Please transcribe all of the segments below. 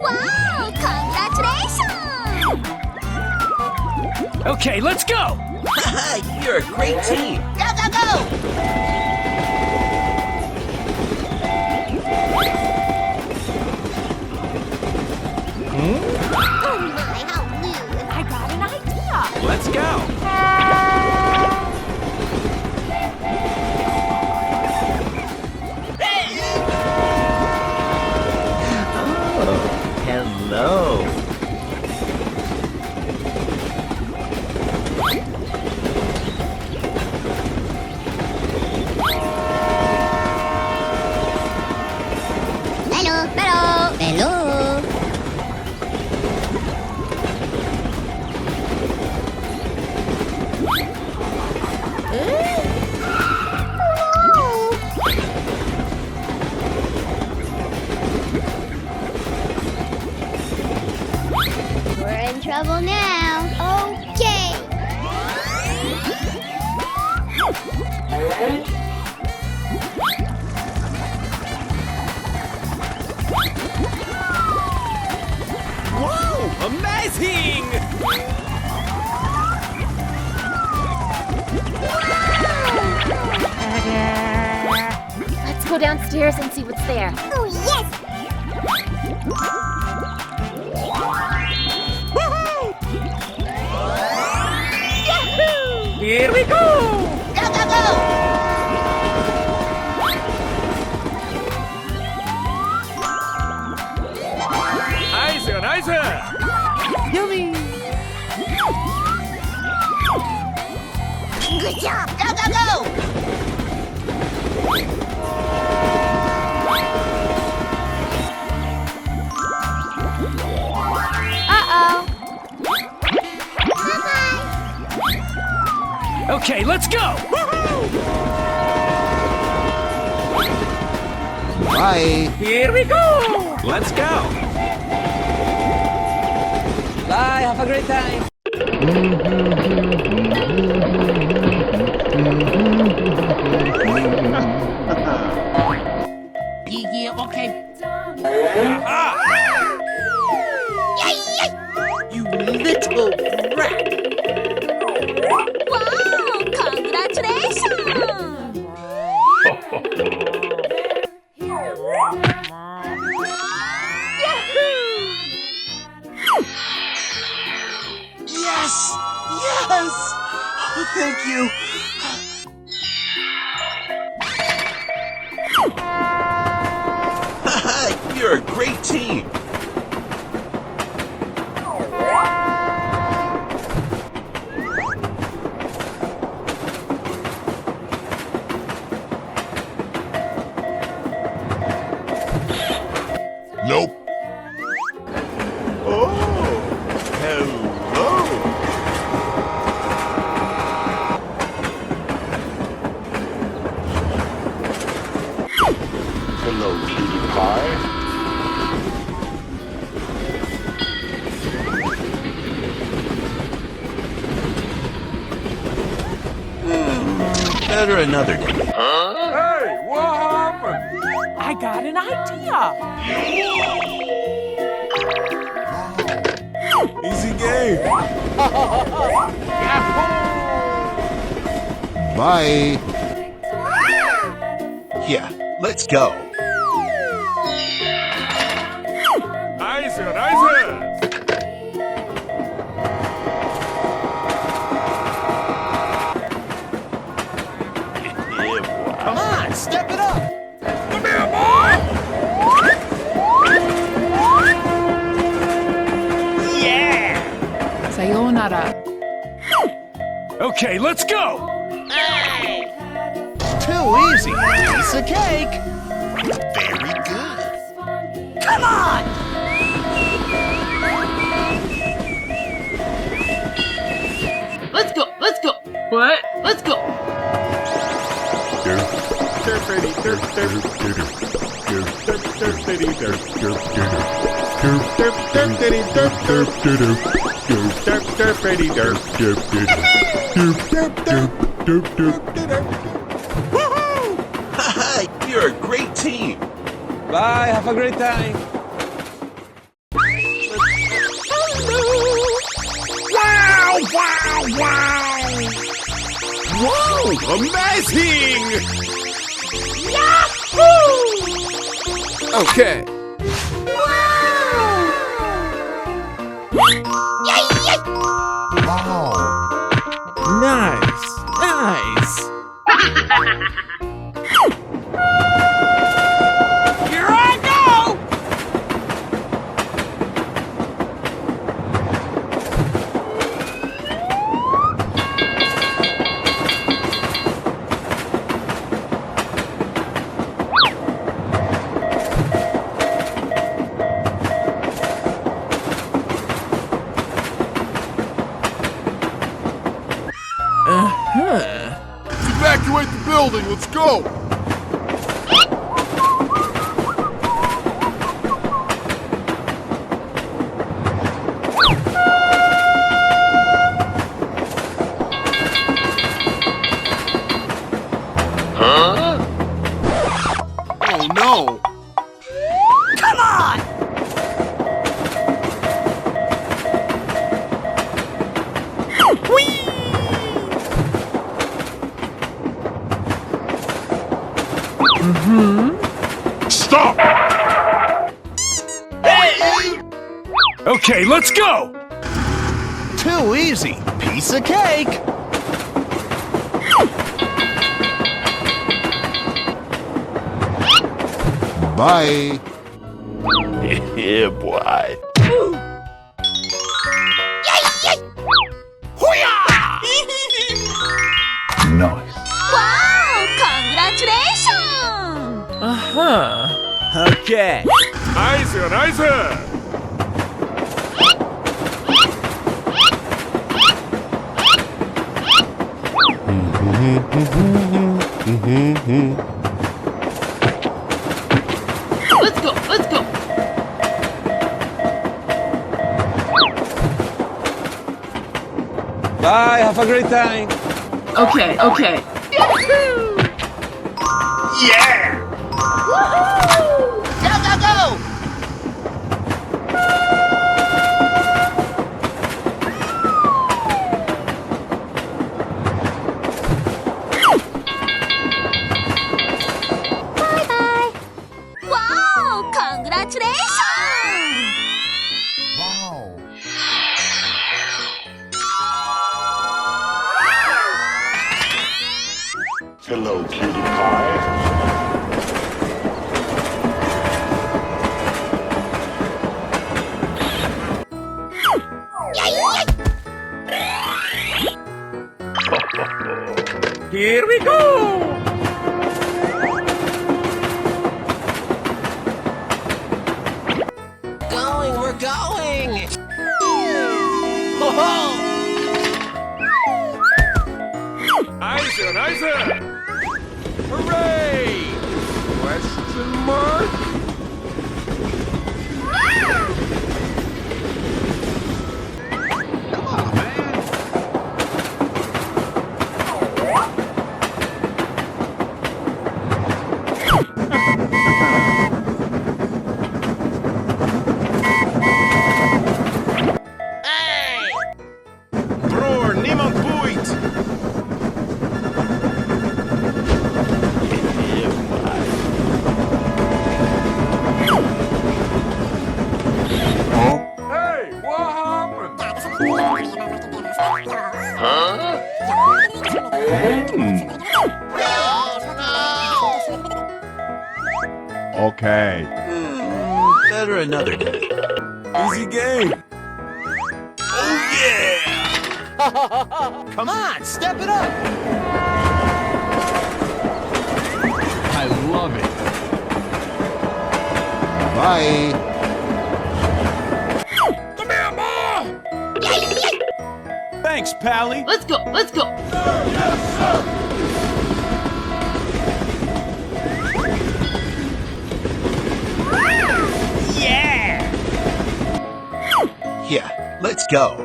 Wow! Congratulations! Okay, let's go! You're a great team! Go, go, go! Oh my, how new! I got an idea. Let's go! Hello! Hello, hello, hello. We're in trouble now. Okay. Whoa! Amazing! Let's go downstairs and see what's there. Oh, yes. Here we go! Go, go, go! Nice, nice! Yummy! Good job. Go, go, go! Uh-oh. Bye-bye. Okay, let's go! Bye! Here we go! Let's go! Bye, have a great time! Yeah, okay. You little brat! Wow! Congratulations! Yes! Yes! Oh, thank you! You're a great team! Nope. Oh, hello. Hello, cutie pie. Better another day. Hey, what happened? I got an idea. Easy game. Bye. Yeah, let's go. Nice, nice! Come on, step it up. Come here, boy! Yeah! Sayonara. Okay, let's go! Too easy. Piece of cake. Very good. Come on! Let's go, let's go! What? Let's go! You're a great team. Bye, have a great time! Amazing! Okay. Nice. Nice. Here I go! Evacuate the building. Let's go. Oh no! Come on! Stop! Okay, let's go! Too easy. Piece of cake. Bye. Yeah, boy. Nice. Wow! Congratulations! Okay. Nice, nice. Let's go, let's go. Bye. Have a great time. Okay, okay. Yeah! Go, go, go! Bye-bye. Wow! Congratulations! Hello, cutie pie. Here we go. Going, we're going! Ho-ho! Nice, nice. Hooray! Question mark? Come on, man. Bror, niemand boeit! Hey, what happened? Okay. Better another day. Easy game. Oh yeah! Come on, step it up! I love it. Bye. Come here, Mom! Thanks, Pally. Let's go, let's go. Yeah! Yeah, let's go.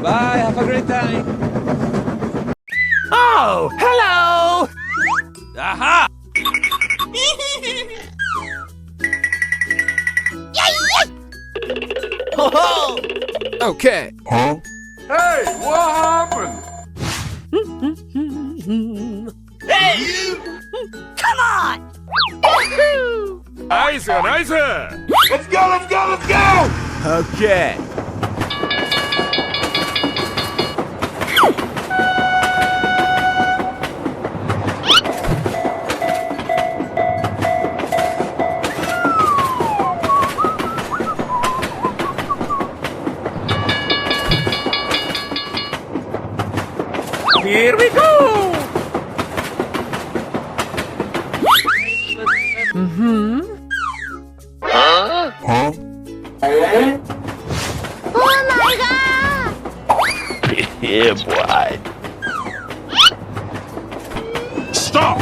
Bye. Have a great time. Oh, hello! Aha! Ho ho! Okay. Huh? Hey, what happened? Hey, you! Come on! Nice, nice. Let's go, let's go, let's go! Okay. Here we go! Huh? Oh my god! Yeah, boy. Stop!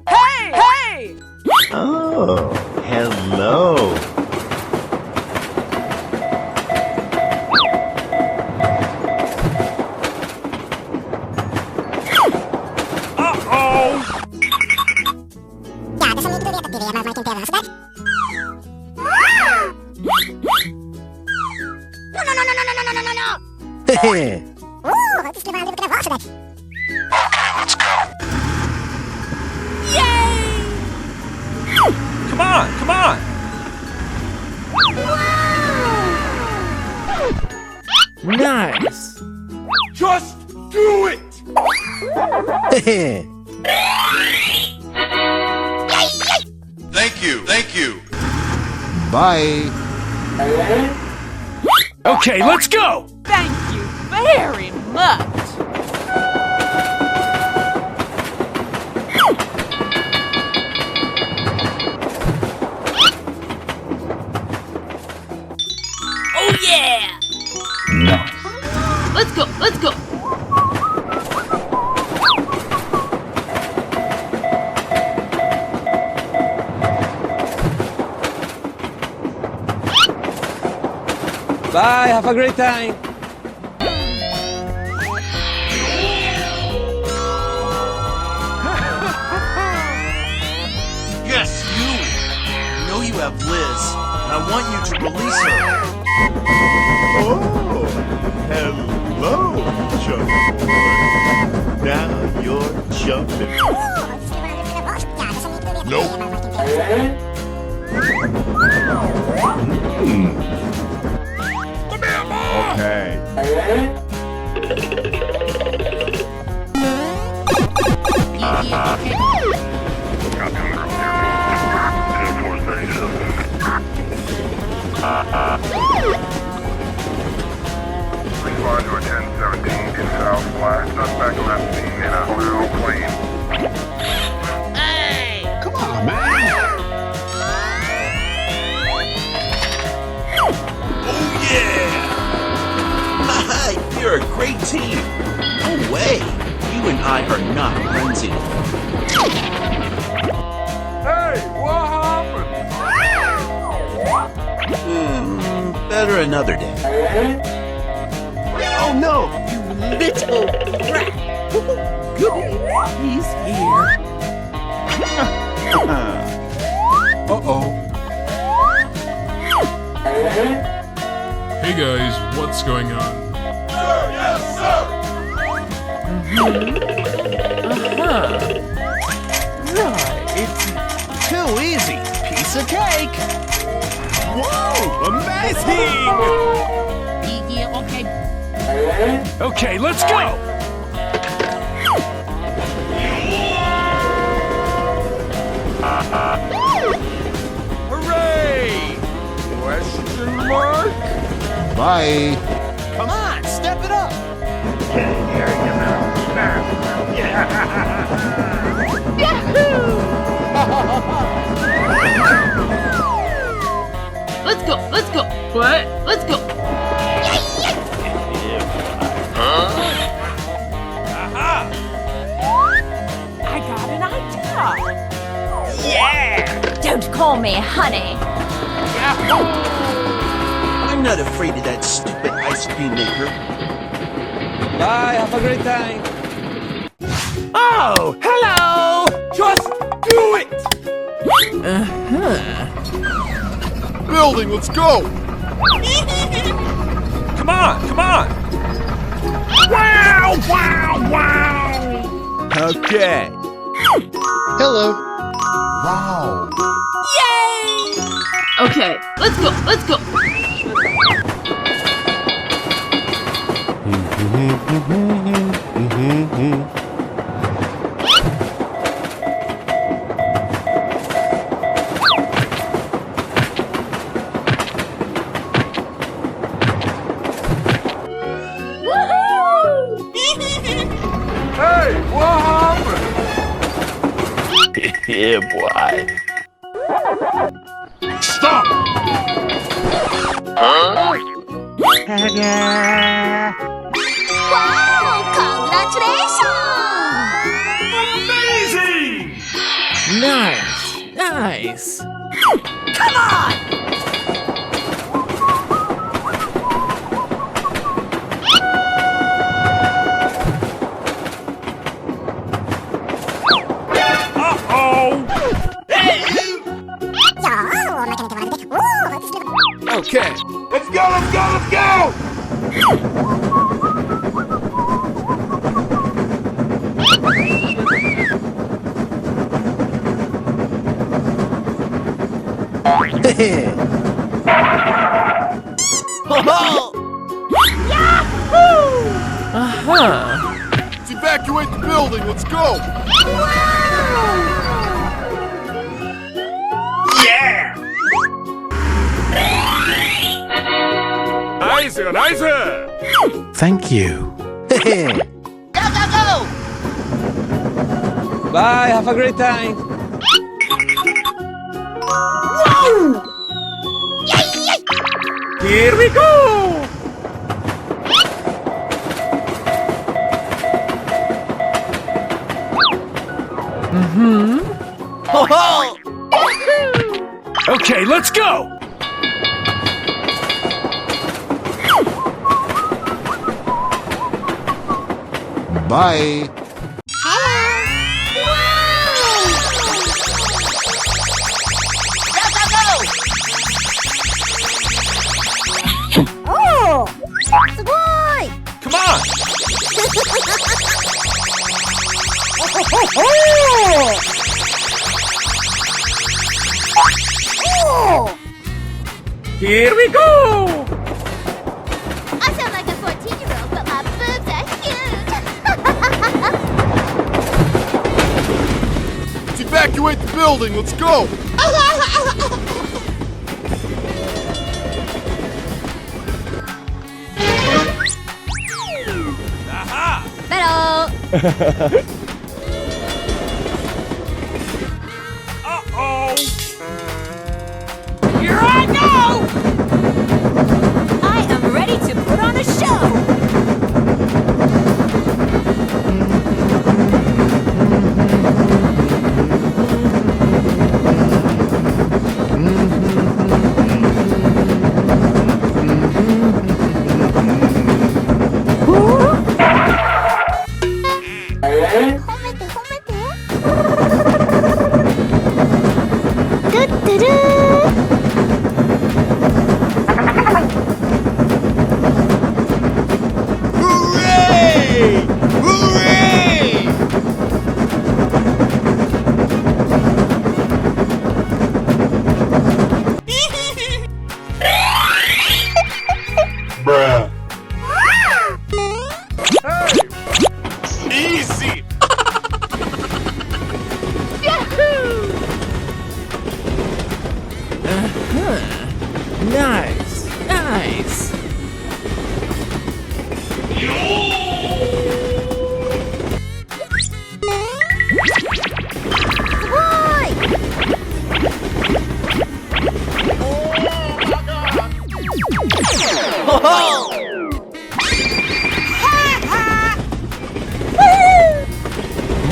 Hey! Oh, hello. Uh-oh! Hehe. Come on, come on! Nice! Just do it! Hehe. Thank you, thank you. Bye. Okay, let's go! Thank you very much. Oh yeah! Let's go, let's go. Bye, have a great time! Yes, you! I know you have Liz, and I want you to release her. Oh, hello, chump boy. Now you're jumping. Okay. Respond to a 1017 in South Flash. Suspect last seen in a blue plane. Come on, man. Oh yeah! Haha, you're a great team. No way. You and I are not friends anymore. Hey, what happened? Better another day. Oh no, you little brat! Goody, he's here. Uh-oh. Hey guys, what's going on? Sir, yes, sir! Right. Too easy. Piece of cake. Whoa, amazing! Yeah, okay. Okay, let's go! Hooray! Question mark? Bye. Come on, step it up. Let's go, let's go. What? Let's go. I got an idea. Yeah! Don't call me honey. I'm not afraid of that stupid ice cream maker. Bye, have a great time! Oh, hello! Just do it! Building, let's go! Come on, come on! Wow, wow, wow! Okay. Hello. Wow. Okay, let's go, let's go. Hey, what happened? Yeah, boy. Stop! Wow! Congratulations! Amazing! Nice, nice. Okay. Let's go, let's go, let's go! Uh-huh. Evacuate the building, let's go! Yeah! Nice, nice! Thank you. Bye, have a great time! Here we go! Okay, let's go! Bye. Come on! Here we go! I sound like a 14-year-old, but my boobs are huge! Let's evacuate the building, let's go! Hello! Here I go! I am ready to put on a show! Hooray! Hooray! Bruh. Easy! Nice, nice.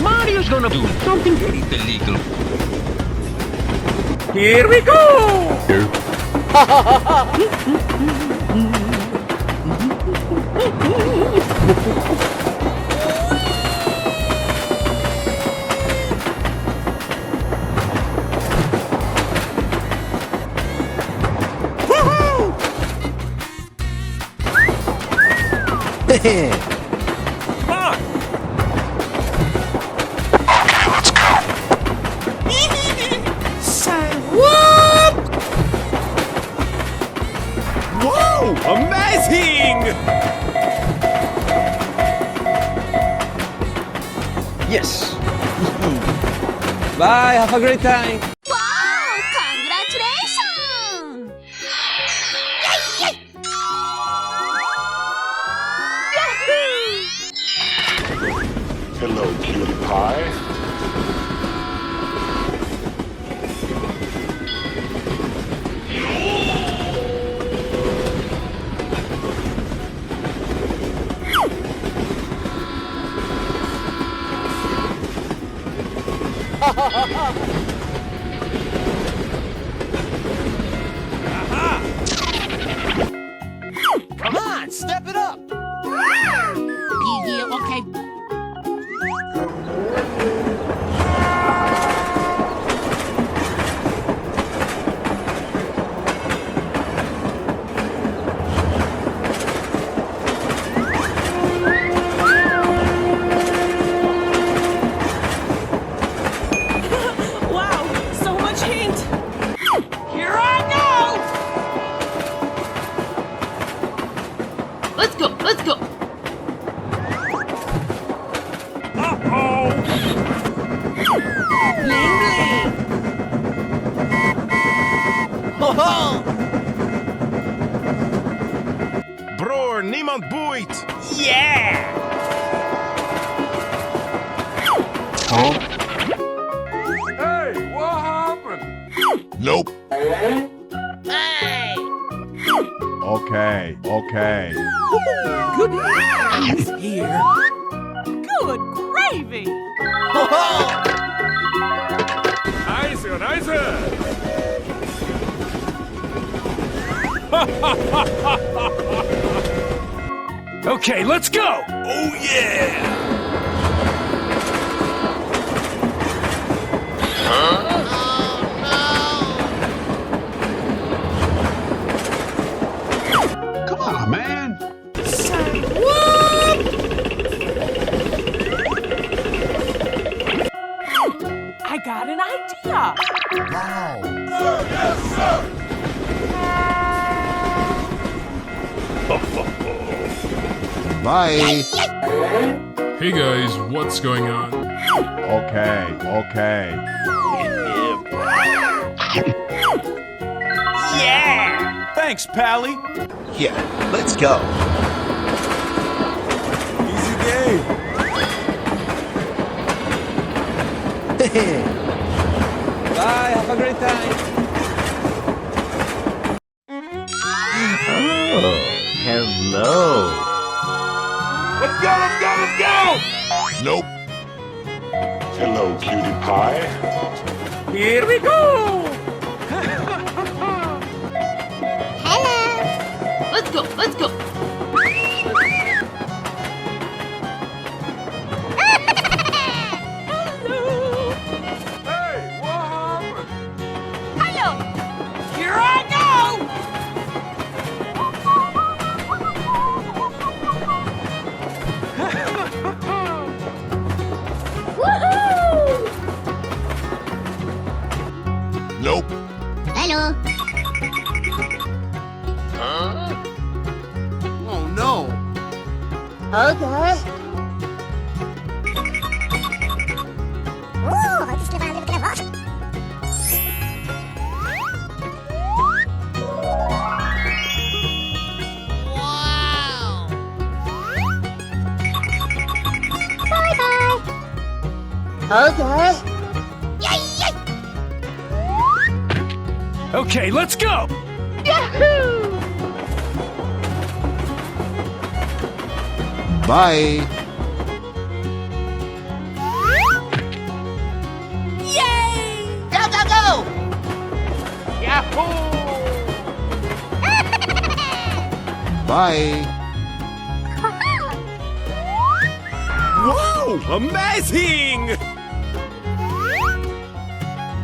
Mario's gonna do something very illegal. Here we go! Come on. Let's go. Say what? Whoa! Amazing! Yes. Bye. Have a great time. Wow! Congratulations! Hello, cutie pie. Come on, step it up! Yeah, okay. Wow, so much heat! Here I go! Let's go, let's go. Uh-oh. Bling bling! Broer, niemand boeit. Yeah! Hey, what happened? Nope. Hey! Okay, okay. Good news here! Good gravy! Nice, nice. Okay, let's go! Oh, yeah! Come on, man. Say what? I got an idea! Bye. Hey guys, what's going on? Okay, okay. Yeah! Thanks, Pally. Yeah, let's go. Easy game. Bye. Have a great time. Hello. Let's go, let's go, let's go! Nope. Hello, cutie pie. Here we go! Let's go, let's go. Hey, what happened? Hello! Here I go! Nope. Hello. Oh no. Okay. Oh, het is lekker. Okay. Okay, let's go! Bye. Yay! Go, go, go! Bye. Whoa! Amazing!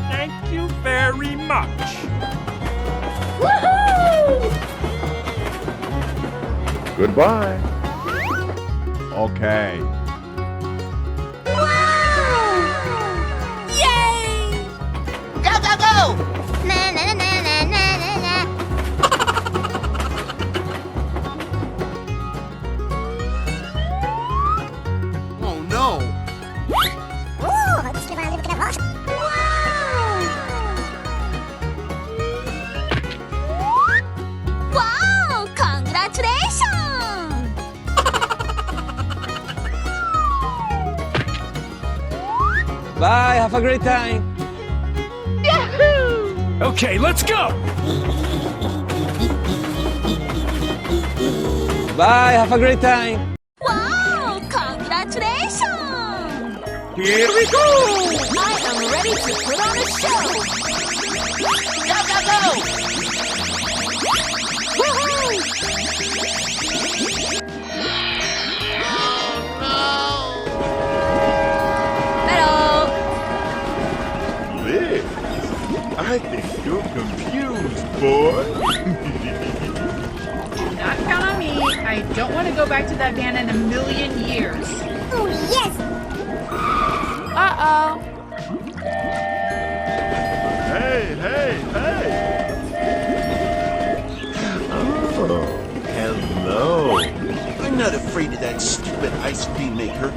Thank you very much. Goodbye. okay. Yay! Go, go, go! Na na na na na na na. Oh no! Wow! Congratulations! Bye, have a great time. Okay, let's go! Bye, have a great time. Wow! Congratulations! Here we go! I am ready to put on a show! Go, go, go! Hello! Liz, I think you're confused, boy. Not count on me. I don't want to go back to that van in a million years. Oh, yes! Uh-oh. Hey, hey, hey. Oh, hello. I'm not afraid of that stupid ice cream maker.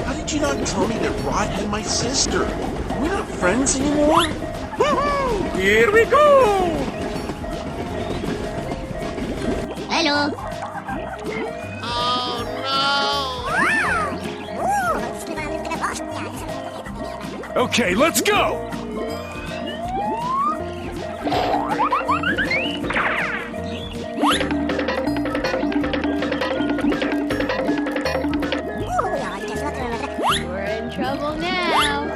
How did you not tell me that Rod had my sister? We're not friends anymore? Here we go! Hello! Okay, let's go! We're in trouble now.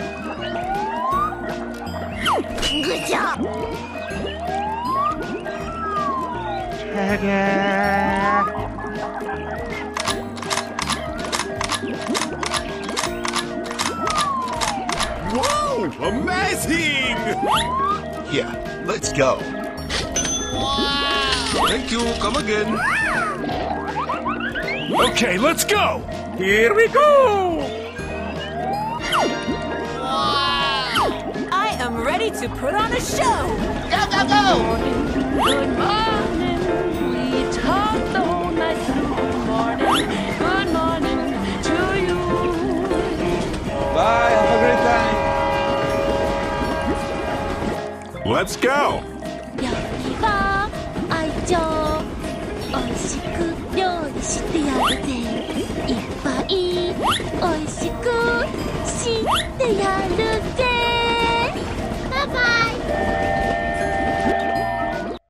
Good job! Whoa, amazing! Yeah, let's go. Thank you, come again. Okay, let's go! Here we go! I am ready to put on a show! Go, go, go! Good morning. We talked the whole night through. Good morning to you. Bye, have a great time. Let's go! 料理は愛情おいしく料理してやるぜいっぱいおいしくしてやる